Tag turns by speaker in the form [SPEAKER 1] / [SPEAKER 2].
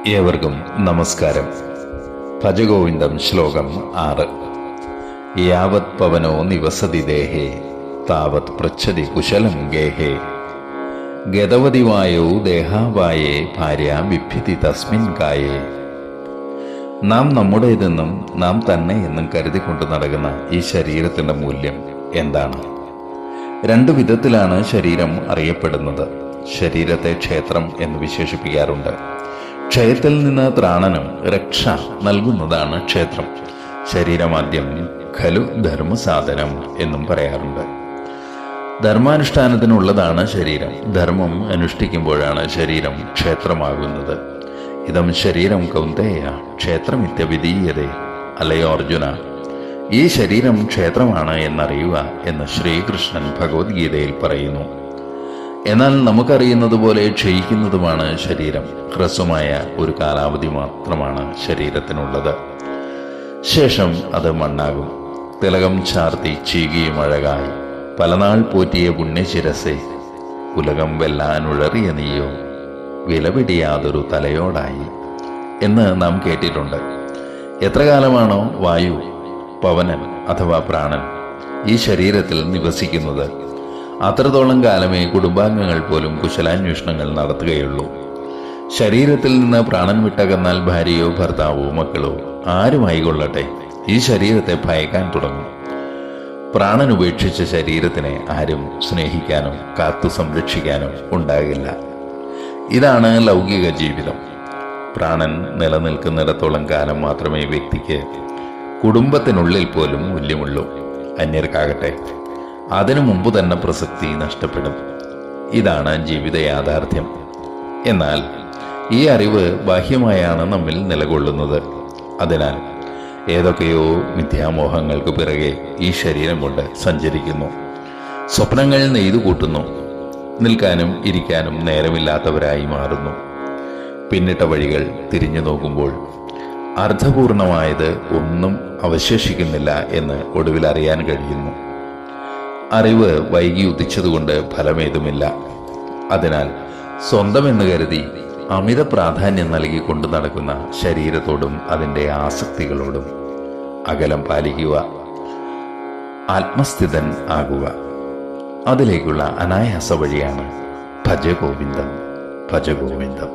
[SPEAKER 1] ഏവർക്കും നമസ്കാരം. ഭജഗോവിന്ദം ശ്ലോകം 6. യാവത് പവനോ നിവസതി ദേഹേ താവത് പൃച്ഛതി കുശലം ഗേഹേ ഗതവതി വായോ ദേഹാവായേ ഭാര്യ ബിഭ്യതി തസ്മിൻ കായേ. നാം നമ്മുടേതെന്നും നാം തന്നെ എന്നും കരുതിക്കൊണ്ട് നടക്കുന്ന ഈ ശരീരത്തിന്റെ മൂല്യം എന്താണ്? രണ്ടു വിധത്തിലാണ് ശരീരം അറിയപ്പെടുന്നത്. ശരീരത്തെ ക്ഷേത്രം എന്ന് വിശേഷിപ്പിക്കാറുണ്ട്. ക്ഷയത്തിൽ നിന്ന് ത്രാണനം രക്ഷ നൽകുന്നതാണ് ക്ഷേത്രം. ശരീരമാദ്യം ഖലു ധർമ്മസാധനം എന്നും പറയാറുണ്ട്. ധർമാനുഷ്ഠാനത്തിനുള്ളതാണ് ശരീരം. ധർമ്മം അനുഷ്ഠിക്കുമ്പോഴാണ് ശരീരം ക്ഷേത്രമാകുന്നത്. ഇതം ശരീരം കൗന്ദേയ ക്ഷേത്രമിത്യവിധീയതേ. അല്ലയോ അർജുന, ഈ ശരീരം ക്ഷേത്രമാണ് എന്നറിയുക എന്ന് ശ്രീകൃഷ്ണൻ ഭഗവത്ഗീതയിൽ പറയുന്നു. എന്നാൽ നമുക്കറിയുന്നത് പോലെ ക്ഷയിക്കുന്നതുമാണ് ശരീരം. ഹ്രസ്വമായ ഒരു കാലാവധി മാത്രമാണ് ശരീരത്തിനുള്ളത്. ശേഷം അത് മണ്ണാകും. തിലകം ചാർത്തി ചീകിയും അഴകായി പലനാൾ പോറ്റിയ പുണ്യശിരസേ, ഉലകം വെല്ലാനുഴറിയ നീയോ വിലപിടിയാതൊരു തലയോടായി എന്ന് നാം കേട്ടിട്ടുണ്ട്. എത്ര കാലമാണോ വായു, പവനൻ അഥവാ പ്രാണൻ ഈ ശരീരത്തിൽ നിവസിക്കുന്നത്, അത്രത്തോളം കാലമേ കുടുംബാംഗങ്ങൾ പോലും കുശലാന്വേഷണങ്ങൾ നടത്തുകയുള്ളൂ. ശരീരത്തിൽ നിന്ന് പ്രാണൻ വിട്ടകന്നാൽ ഭാര്യയോ ഭർത്താവോ മക്കളോ ആരുമായിക്കൊള്ളട്ടെ ഈ ശരീരത്തെ ഭയക്കാൻ തുടങ്ങും. പ്രാണൻ ഉപേക്ഷിച്ച ശരീരത്തിനെ ആരും സ്നേഹിക്കാനോ കാത്തു സംരക്ഷിക്കാനോ ഉണ്ടാകില്ല. ഇതാണ് ലൗകിക ജീവിതം. പ്രാണൻ നിലനിൽക്കുന്നിടത്തോളം കാലം മാത്രമേ വ്യക്തിക്ക് കുടുംബത്തിനുള്ളിൽ പോലും മൂല്യമുള്ളൂ. അന്യർക്കാകട്ടെ അതിനു മുമ്പ് തന്നെ പ്രസക്തി നഷ്ടപ്പെടും. ഇതാണ് ജീവിത യാഥാർത്ഥ്യം. എന്നാൽ ഈ അറിവ് ബാഹ്യമായാണ് നമ്മിൽ നിലകൊള്ളുന്നത്. അതിനാൽ ഏതൊക്കെയോ മിഥ്യാമോഹങ്ങൾക്ക് പിറകെ ഈ ശരീരം കൊണ്ട് സഞ്ചരിക്കുന്നു. സ്വപ്നങ്ങൾ നെയ്തു കൂട്ടുന്നു. നിൽക്കാനും ഇരിക്കാനും നേരമില്ലാത്തവരായി മാറുന്നു. പിന്നിട്ട വഴികൾ തിരിഞ്ഞു നോക്കുമ്പോൾ അർത്ഥപൂർണമായത് ഒന്നും അവശേഷിക്കുന്നില്ല എന്ന് ഒടുവിൽ അറിയാൻ കഴിയുന്നു. അറിവ് വൈകി ഉദിച്ചതുകൊണ്ട് ഫലമേതുമില്ല. അതിനാൽ സ്വന്തമെന്ന് കരുതി അമിത പ്രാധാന്യം നൽകി കൊണ്ടു നടക്കുന്ന ശരീരത്തോടും അതിൻ്റെ ആസക്തികളോടും അകലം പാലിക്കുക. ആത്മസ്ഥിതൻ ആകുക. അതിലേക്കുള്ള അനായാസ വഴിയാണ് ഭജഗോവിന്ദം. ഭജഗോവിന്ദം.